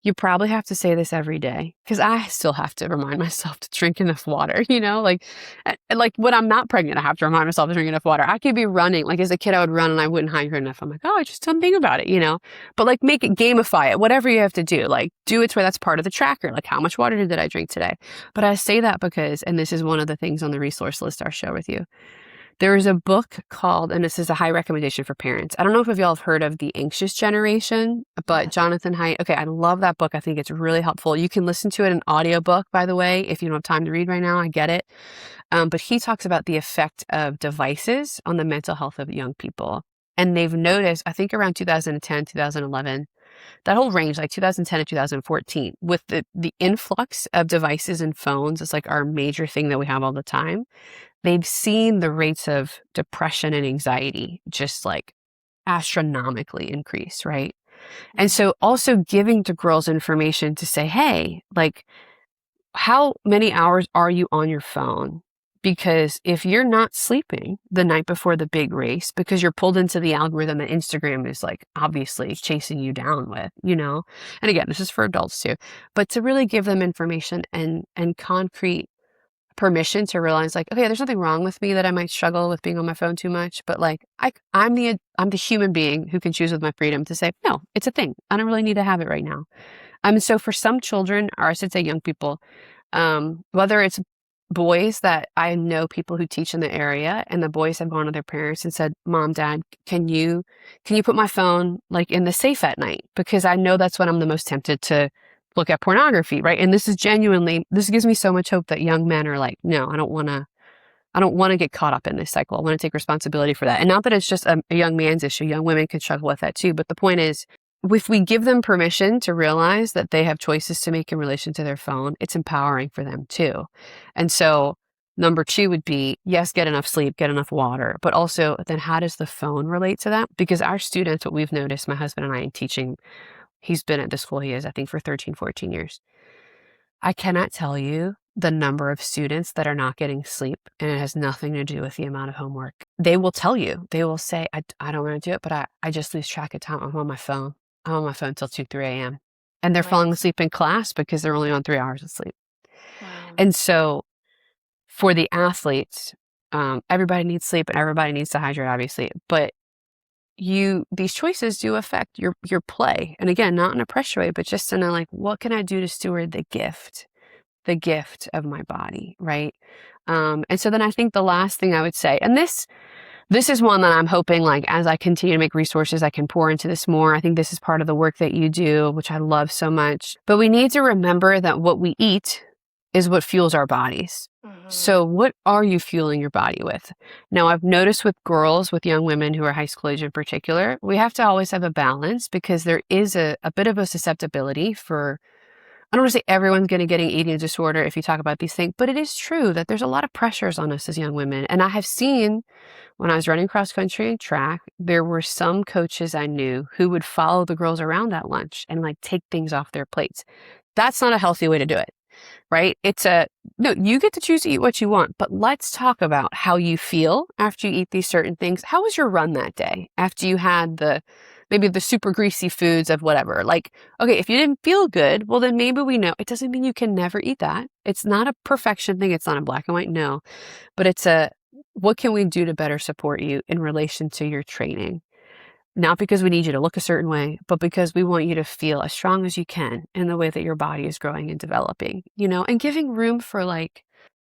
you probably have to say this every day, because I still have to remind myself to drink enough water, like when I'm not pregnant, I have to remind myself to drink enough water. I could be running, like as a kid, I would run and I wouldn't hydrate enough. I'm like, oh, I just don't think about it, but like make it, gamify it, whatever you have to do, like do it to where that's part of the tracker. Like how much water did I drink today? But I say that because, and this is one of the things on the resource list I'll share with you. There is a book called, and this is a high recommendation for parents. I don't know if y'all have heard of The Anxious Generation, but Jonathan Haidt. Okay, I love that book. I think it's really helpful. You can listen to it in audiobook, by the way, if you don't have time to read right now. I get it. But he talks about the effect of devices on the mental health of young people. And they've noticed, I think around 2010, 2011, that whole range, like 2010 to 2014, with the influx of devices and phones, it's like our major thing that we have all the time. They've seen the rates of depression and anxiety just like astronomically increase, right? And so also giving to girls information to say, hey, like, how many hours are you on your phone? Because if you're not sleeping the night before the big race, because you're pulled into the algorithm that Instagram is like obviously chasing you down with, and again, this is for adults too, but to really give them information and concrete permission to realize like, okay, there's nothing wrong with me that I might struggle with being on my phone too much, but like I'm the human being who can choose with my freedom to say, no, it's a thing. I don't really need to have it right now. So for some children, or I should say young people, whether it's boys that I know people who teach in the area, and the boys have gone to their parents and said, Mom, Dad, can you put my phone like in the safe at night? Because I know that's when I'm the most tempted to look at pornography, right? And this gives me so much hope that young men are like, no, I don't want to get caught up in this cycle. I want to take responsibility for that. And not that it's just a young man's issue. Young women can struggle with that too. But the point is, if we give them permission to realize that they have choices to make in relation to their phone, it's empowering for them too. And so number 2 would be, yes, get enough sleep, get enough water, but also then how does the phone relate to that? Because our students, what we've noticed, my husband and I in teaching, he's been at the school he is, I think, for 13, 14 years. I cannot tell you the number of students that are not getting sleep, and it has nothing to do with the amount of homework. They will tell you, they will say, I don't want to do it, but I just lose track of time. I'm on my phone. I'm on my phone till 2, 3 a.m. And they're falling asleep in class because they're only on 3 hours of sleep. Wow. And so for the athletes, everybody needs sleep and everybody needs to hydrate, obviously, but these choices do affect your play. And again, not in a pressure way, but just in a like, what can I do to steward the gift of my body, right? And so then I think the last thing I would say, and this is one that I'm hoping, like, as I continue to make resources, I can pour into this more. I think this is part of the work that you do, which I love so much. But we need to remember that what we eat is what fuels our bodies. Mm-hmm. So what are you fueling your body with? Now, I've noticed with girls, with young women who are high school age in particular, we have to always have a balance because there is a bit of a susceptibility for I don't want to say everyone's going to get an eating disorder if you talk about these things, but it is true that there's a lot of pressures on us as young women. And I have seen when I was running cross country and track, there were some coaches I knew who would follow the girls around at lunch and like take things off their plates. That's not a healthy way to do it, right? No, you get to choose to eat what you want, but let's talk about how you feel after you eat these certain things. How was your run that day after you had maybe the super greasy foods of whatever? Like, okay, if you didn't feel good, well, then maybe we know it doesn't mean you can never eat that. It's not a perfection thing. It's not a black and white, no, but what can we do to better support you in relation to your training? Not because we need you to look a certain way, but because we want you to feel as strong as you can in the way that your body is growing and developing, and giving room for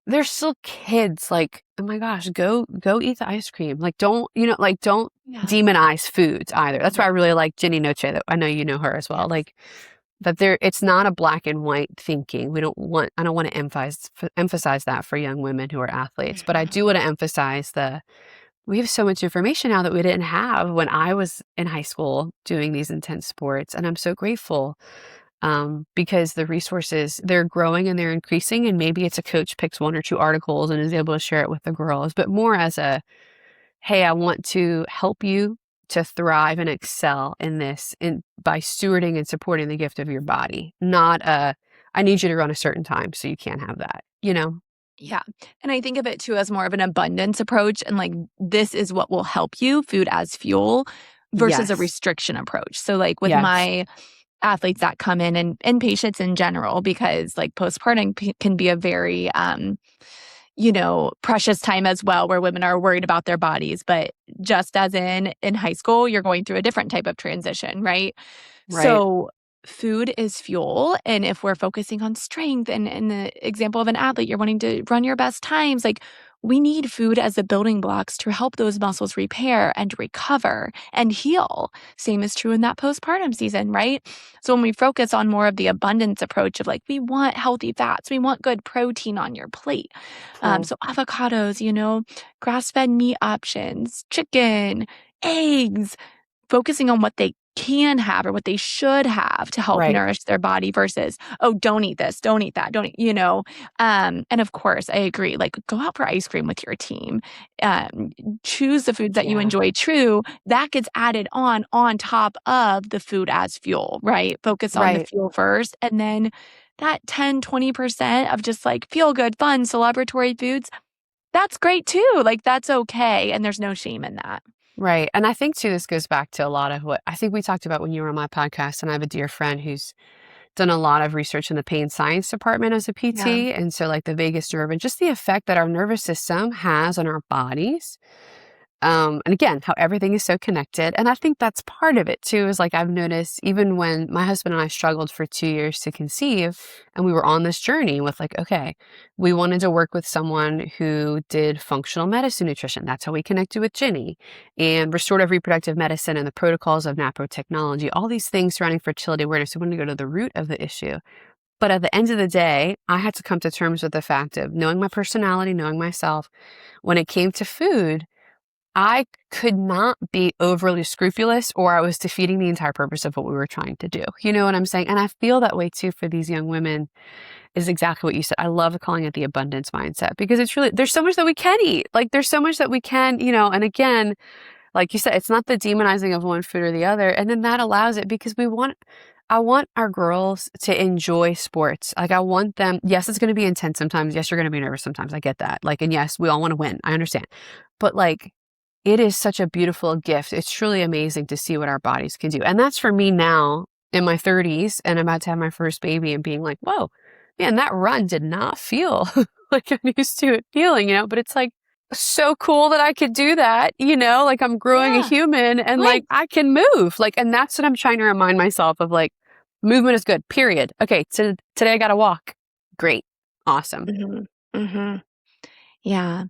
they're still kids. Like, oh my gosh, go eat the ice cream. Like, don't Yeah. demonize foods either. That's why I really like Jenny Noche, that I know you know her as well. Yes. Like it's not a black and white thinking. I don't want to emphasize that for young women who are athletes, but I Mhm. do want to emphasize we have so much information now that we didn't have when I was in high school doing these intense sports. And I'm so grateful because the resources, they're growing and they're increasing. And maybe it's a coach picks one or two articles and is able to share it with the girls, but more as hey, I want to help you to thrive and excel in this by stewarding and supporting the gift of your body, not I need you to run a certain time so you can't have that. Yeah. And I think of it too as more of an abundance approach and like this is what will help you, food as fuel versus a Yes. restriction approach. So like with Yes. my athletes that come in and patients in general, because like postpartum can be a very precious time as well where women are worried about their bodies. But just as in high school, you're going through a different type of transition, right? Right. So food is fuel. And if we're focusing on strength and in the example of an athlete, you're wanting to run your best times, like we need food as the building blocks to help those muscles repair and recover and heal. Same is true in that postpartum season, right? So when we focus on more of the abundance approach of like, we want healthy fats, we want good protein on your plate. True. So avocados, grass-fed meat options, chicken, eggs, focusing on what they can have or what they should have to help Right. nourish their body versus, oh, don't eat this, don't eat that, don't eat. And of course, I agree. Like, go out for ice cream with your team. Um, Choose the foods that you Yeah. enjoy. True, that gets added on top of the food as fuel, right? Focus on the Right. fuel first, and then that 10-20% of just like feel good, fun, celebratory foods. That's great too. Like that's okay, and there's no shame in that. Right. And I think too, this goes back to a lot of what I think we talked about when you were on my podcast. And I have a dear friend who's done a lot of research in the pain science department as a Yeah. PT. And so like the vagus nerve and just the effect that our nervous system has on our bodies. And again, how everything is so connected. And I think that's part of it too, is like I've noticed even when my husband and I struggled for 2 years to conceive, and we were on this journey with like, okay, we wanted to work with someone who did functional medicine nutrition. That's how we connected with Jenny, and restorative reproductive medicine and the protocols of naprotechnology, all these things surrounding fertility awareness. We wanted to go to the root of the issue. But at the end of the day, I had to come to terms with the fact of knowing my personality, knowing myself. When it came to food, I could not be overly scrupulous or I was defeating the entire purpose of what we were trying to do. You know what I'm saying? And I feel that way too for these young women is exactly what you said. I love calling it the abundance mindset because it's really, there's so much that we can eat. Like there's so much that we can, and again, like you said, it's not the demonizing of one food or the other. And then that allows it because I want our girls to enjoy sports. Like I want them, yes, it's going to be intense sometimes. Yes, you're going to be nervous sometimes. I get that. Like, and yes, we all want to win. I understand. But like, it is such a beautiful gift. It's truly amazing to see what our bodies can do. And that's for me now in my 30s and I'm about to have my first baby and being like, whoa, man, that run did not feel like I'm used to it feeling, but it's like so cool that I could do that, like I'm growing a Yeah. human and Right. like I can move. Like, and that's what I'm trying to remind myself of like, movement is good, period. Okay, so today I got to walk. Great. Awesome. Mhm. Mhm. Yeah.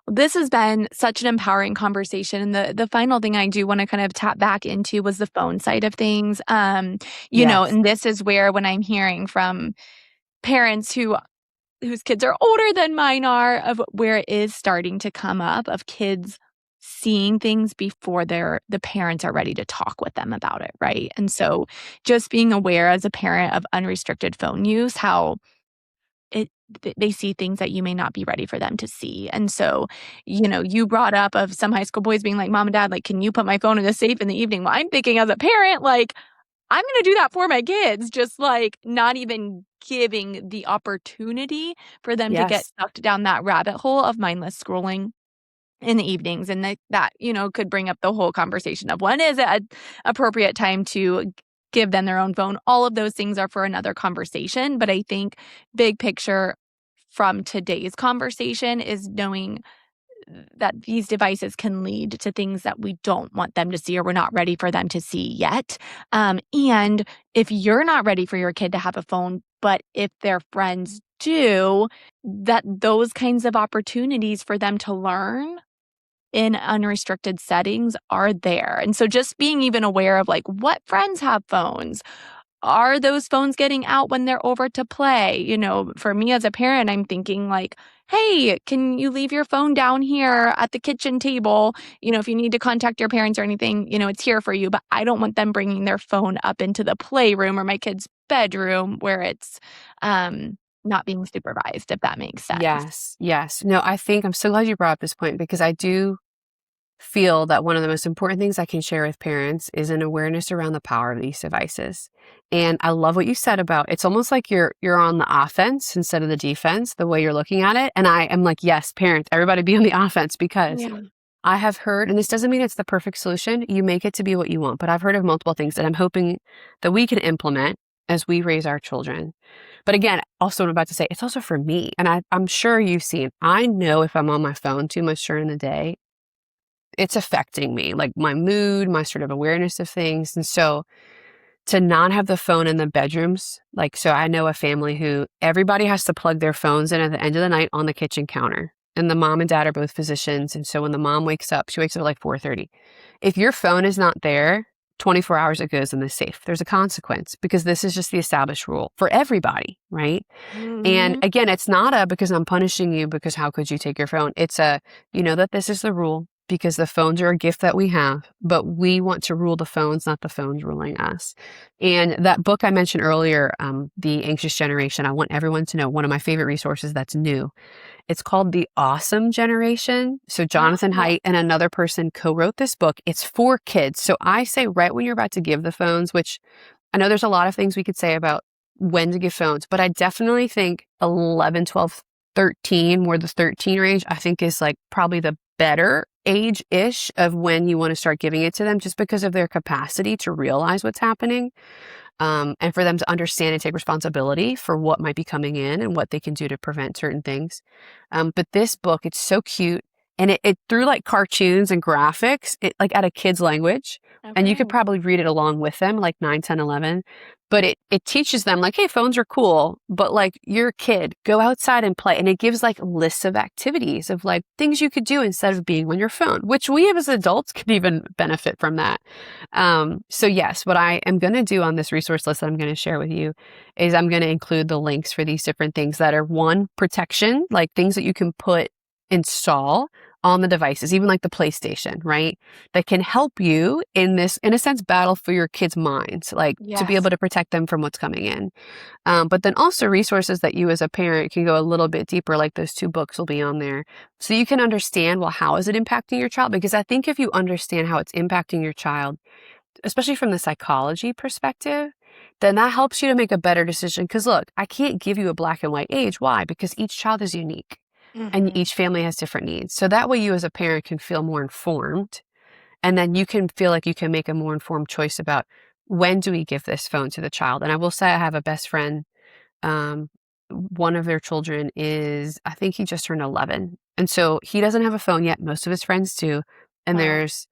Well, this has been such an empowering conversation. And the final thing I do want to kind of tap back into was the phone side of things. Yes. And this is where when I'm hearing from parents whose kids are older than mine are, of where it is starting to come up of kids seeing things before the parents are ready to talk with them about it, right? And so just being aware as a parent of unrestricted phone use, how it they see things that you may not be ready for them to see. And so, you brought up of some high school boys being like, "Mom and dad, like, can you put my phone in the safe in the evening?" Well, I'm thinking as a parent, like, I'm gonna do that for my kids, just, like, not even giving the opportunity for them to get Yes. sucked down that rabbit hole of mindless scrolling in the evenings, and that, could bring up the whole conversation of when is it a appropriate time to give them their own phone. All of those things are for another conversation, but I think big picture from today's conversation is knowing that these devices can lead to things that we don't want them to see or we're not ready for them to see yet. And if you're not ready for your kid to have a phone, but if their friends do, that those kinds of opportunities for them to learn in unrestricted settings are there. And so just being even aware of like what friends have phones. Are those phones getting out when they're over to play? For me as a parent, I'm thinking like, hey, can you leave your phone down here at the kitchen table? If you need to contact your parents or anything, it's here for you. But I don't want them bringing their phone up into the playroom or my kid's bedroom where it's not being supervised, if that makes sense. Yes. Yes. No, I think I'm so glad you brought up this point because I do feel that one of the most important things I can share with parents is an awareness around the power of these devices. And I love what you said about it's almost like you're on the offense instead of the defense, the way you're looking at it. And I am like, yes, parents, everybody be on the offense because Yeah. I have heard, and this doesn't mean it's the perfect solution. You make it to be what you want, but I've heard of multiple things that I'm hoping that we can implement as we raise our children. But again, also what I'm about to say, it's also for me. And I'm sure you've seen, I know if I'm on my phone too much during the day, it's affecting me, like my mood, my sort of awareness of things. And so to not have the phone in the bedrooms, like, so I know a family who everybody has to plug their phones in at the end of the night on the kitchen counter. And the mom and dad are both physicians. And so when the mom wakes up, she wakes up at like 4:30. If your phone is not there, 24 hours it goes in the safe. There's a consequence because this is just the established rule for everybody, right? And Mhm. again, it's not because I'm punishing you because how could you take your phone? It's that this is the rule because the phones are a gift that we have, but we want to rule the phones, not the phones ruling us. And that book I mentioned earlier, The Anxious Generation, I want everyone to know one of my favorite resources that's new. It's called The Awesome Generation. So Jonathan Oh, Haidt and another person co-wrote this book. It's for kids. So I say right when you're about to give the phones, which I know there's a lot of things we could say about when to give phones, but I definitely think 11, 12, 13, more the 13 range, I think is like probably the better age-ish of when you want to start giving it to them just because of their capacity to realize what's happening. And for them to understand and take responsibility for what might be coming in and what they can do to prevent certain things. But this book, it's so cute. And it through like cartoons and graphics, it like at a kid's language. And you could okay. probably read it along with them, like 9, 10, 11. But it teaches them like, hey, phones are cool, but like you're a kid, go outside and play. And it gives like lists of activities of like things you could do instead of being on your phone, which we as adults could even benefit from that. So yes, what I am going to do on this resource list that I'm going to share with you is I'm going to include the links for these different things that are one, protection, like things that you can install on the devices, even like the PlayStation, right? That can help you in this, in a sense, battle for your kids' minds, like to be Yes. able to protect them from what's coming in. But then also resources that you as a parent can go a little bit deeper, like those 2 books will be on there. So you can understand, well, how is it impacting your child? Because I think if you understand how it's impacting your child, especially from the psychology perspective, then that helps you to make a better decision. Because look, I can't give you a black and white age. Why? Because each child is unique and Mhm. each family has different needs. So that way you as a parent can feel more informed and then you can feel like you can make a more informed choice about when do we give this phone to the child. And I will say I have a best friend, um, one of their children is, I think he just turned 11. And so he doesn't have a phone yet. Most of his friends do. And Wow. there's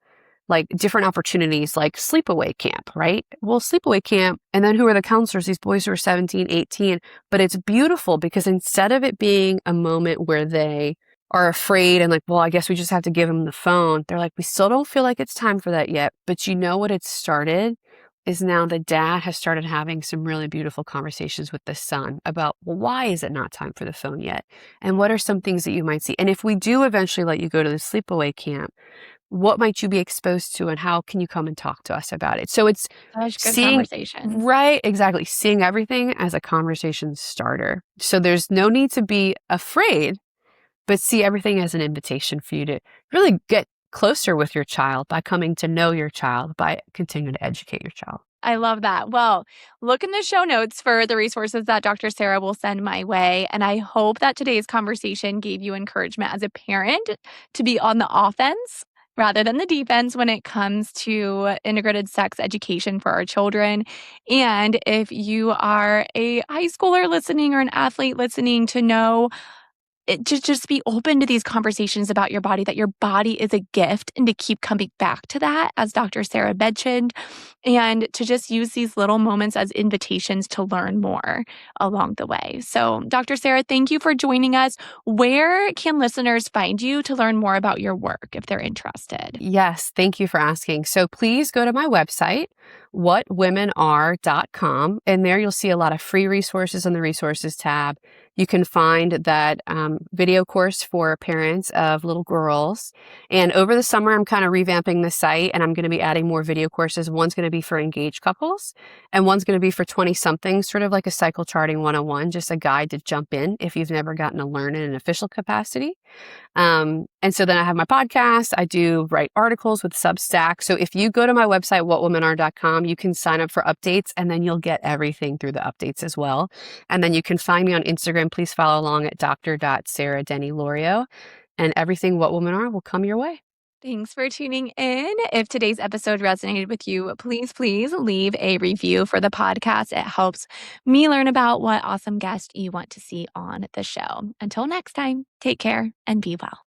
like different opportunities like sleepaway camp, right? Well, sleepaway camp. And then who are the counselors? These boys who are 17, 18. But it's beautiful because instead of it being a moment where they are afraid and like, well, I guess we just have to give them the phone. They're like, we still don't feel like it's time for that yet. But you know what it's started is now the dad has started having some really beautiful conversations with the son about, well, why is it not time for the phone yet? And what are some things that you might see? And if we do eventually let you go to the sleepaway camp, what might you be exposed to and how can you come and talk to us about it? So it's Such good seeing, conversations. right, exactly, seeing everything as a conversation starter. So there's no need to be afraid, but see everything as an invitation for you to really get closer with your child by coming to know your child, by continuing to educate your child. I love that. Well, look in the show notes for the resources that Dr. Sarah will send my way. And I hope that today's conversation gave you encouragement as a parent to be on the offense rather than the defense when it comes to integrated sex education for our children. And if you are a high schooler listening or an athlete listening, to know to just be open to these conversations about your body, that your body is a gift, and to keep coming back to that, as Dr. Sarah mentioned, and to just use these little moments as invitations to learn more along the way. So, Dr. Sarah, thank you for joining us. Where can listeners find you to learn more about your work if they're interested? Yes, thank you for asking. So please go to my website, whatwomenare.com, and there you'll see a lot of free resources in the resources tab. You can find that video course for parents of little girls. And over the summer, I'm kind of revamping the site and I'm going to be adding more video courses. One's going to be for engaged couples and one's going to be for 20-somethings, sort of like a cycle charting 101, just a guide to jump in if you've never gotten to learn in an official capacity. And so then I have my podcast. I do write articles with Substack. So if you go to my website, whatwomenare.com, you can sign up for updates and then you'll get everything through the updates as well. And then you can find me on Instagram. Please follow along at Dr. Denny Lorio, and everything What Women Are will come your way. Thanks for tuning in. If today's episode resonated with you, please leave a review for the podcast. It helps me learn about what awesome guest you want to see on the show. Until next time, take care and be well.